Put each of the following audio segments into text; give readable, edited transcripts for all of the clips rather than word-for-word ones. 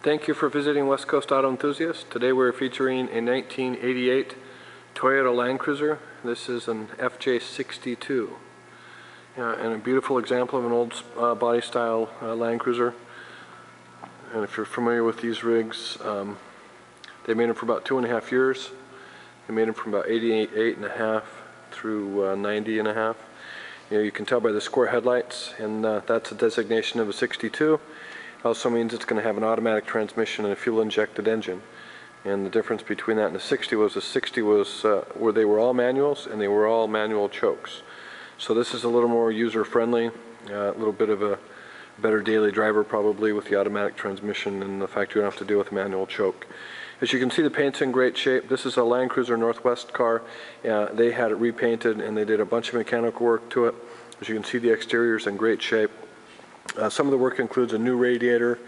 Thank you for visiting West Coast Auto Enthusiasts. Today we're featuring a 1988 Toyota Land Cruiser. This is an FJ62 and a beautiful example of an old body style Land Cruiser. And if you're familiar with these rigs, they made them for about 2.5 years. They made them from about 88.5 through 90.5. You can tell by the square headlights, and that's a designation of a 62. Also means it's going to have an automatic transmission and a fuel injected engine. And the difference between that and the 60 was where they were all manuals and they were all manual chokes. So this is a little more user friendly, a little bit of a better daily driver probably with the automatic transmission and the fact you don't have to deal with a manual choke. As you can see, the paint's in great shape. This is a Land Cruiser Northwest car. They had it repainted and they did a bunch of mechanical work to it. As you can see, the exterior's in great shape. Some of the work includes a new radiator.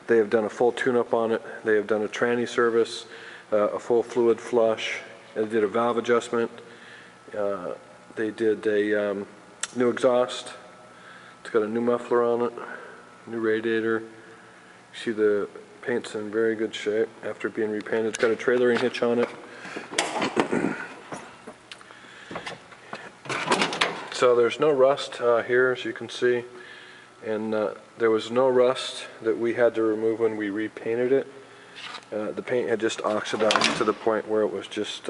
They have done a full tune-up on it. They have done a tranny service, a full fluid flush. They did a valve adjustment. They did a new exhaust. It's got a new muffler on it, new radiator. You see the paint's in very good shape after being repainted. It's got a trailering hitch on it. So there's no rust here, as you can see. And there was no rust that we had to remove when we repainted it. The paint had just oxidized to the point where it was just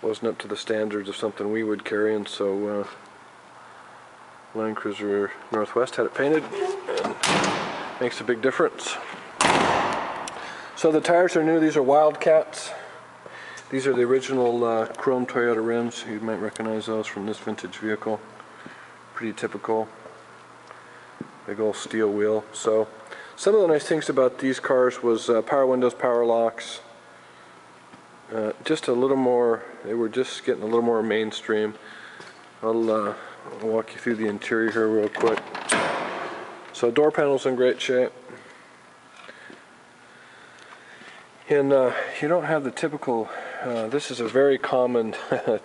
wasn't up to the standards of something we would carry, and so Land Cruiser Northwest had it painted, and makes a big difference. So the tires are new. These are Wildcats. These are the original chrome Toyota rims. You might recognize those from this vintage vehicle. Pretty typical. Big old steel wheel. So some of the nice things about these cars was power windows, power locks. Just a little more, they were just getting a little more mainstream. I'll walk you through the interior here real quick. So door panel's in great shape. And you don't have the typical, this is a very common, matter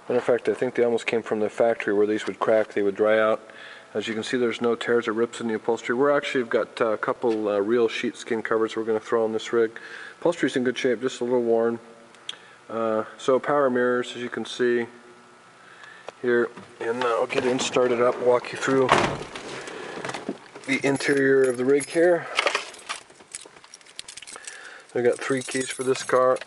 of fact I think they almost came from the factory where these would crack, they would dry out. As you can see, there's no tears or rips in the upholstery. We're actually got a couple real sheepskin covers we're going to throw on this rig. Upholstery's in good shape, just a little worn. So power mirrors, as you can see here. And I'll get in, start it up, walk you through the interior of the rig here. I've got 3 keys for this car.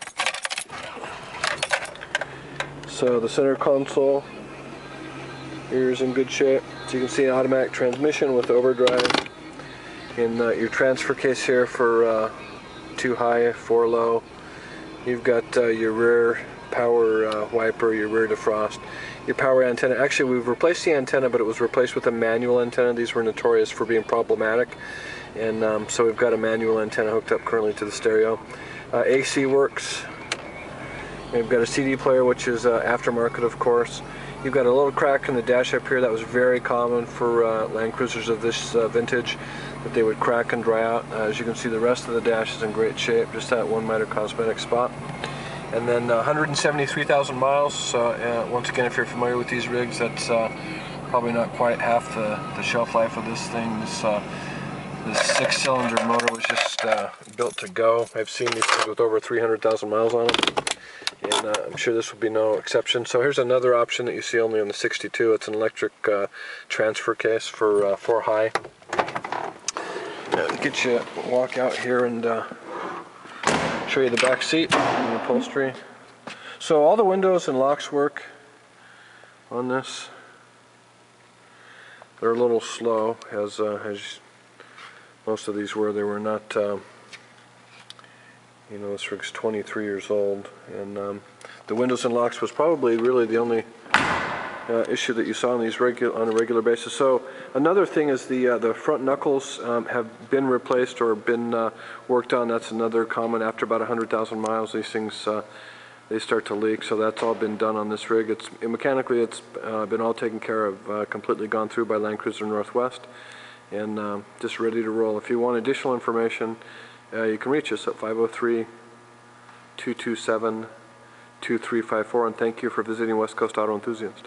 So the center console here is in good shape. So you can see an automatic transmission with overdrive, and your transfer case here for 2 high, 4 low. You've got your rear power wiper, your rear defrost, your power antenna. Actually, we've replaced the antenna, but it was replaced with a manual antenna. These were notorious for being problematic, and so we've got a manual antenna hooked up currently to the stereo. AC works. We've got a CD player, which is aftermarket, of course. You've got a little crack in the dash up here. That was very common for Land Cruisers of this vintage, that they would crack and dry out. As you can see, the rest of the dash is in great shape, just that one minor cosmetic spot. And then 173,000 miles. So once again, if you're familiar with these rigs, that's probably not quite half the shelf life of this thing. This 6-cylinder motor was just built to go. I've seen these things with over 300,000 miles on them. And I'm sure this will be no exception. So here's another option that you see only on the 62. It's an electric transfer case for 4 high. Get you walk out here and show you the back seat and the upholstery. So all the windows and locks work on this. They're a little slow, as most of these were. They were not. You know, this rig's 23 years old, and the windows and locks was probably really the only issue that you saw on these on a regular basis. So another thing is the front knuckles have been replaced or been worked on. That's another common. After about 100,000 miles, these things they start to leak. So that's all been done on this rig. Mechanically, it's been all taken care of, completely gone through by Land Cruiser Northwest, and just ready to roll. If you want additional information, you can reach us at 503-227-2354, and thank you for visiting West Coast Auto Enthusiast.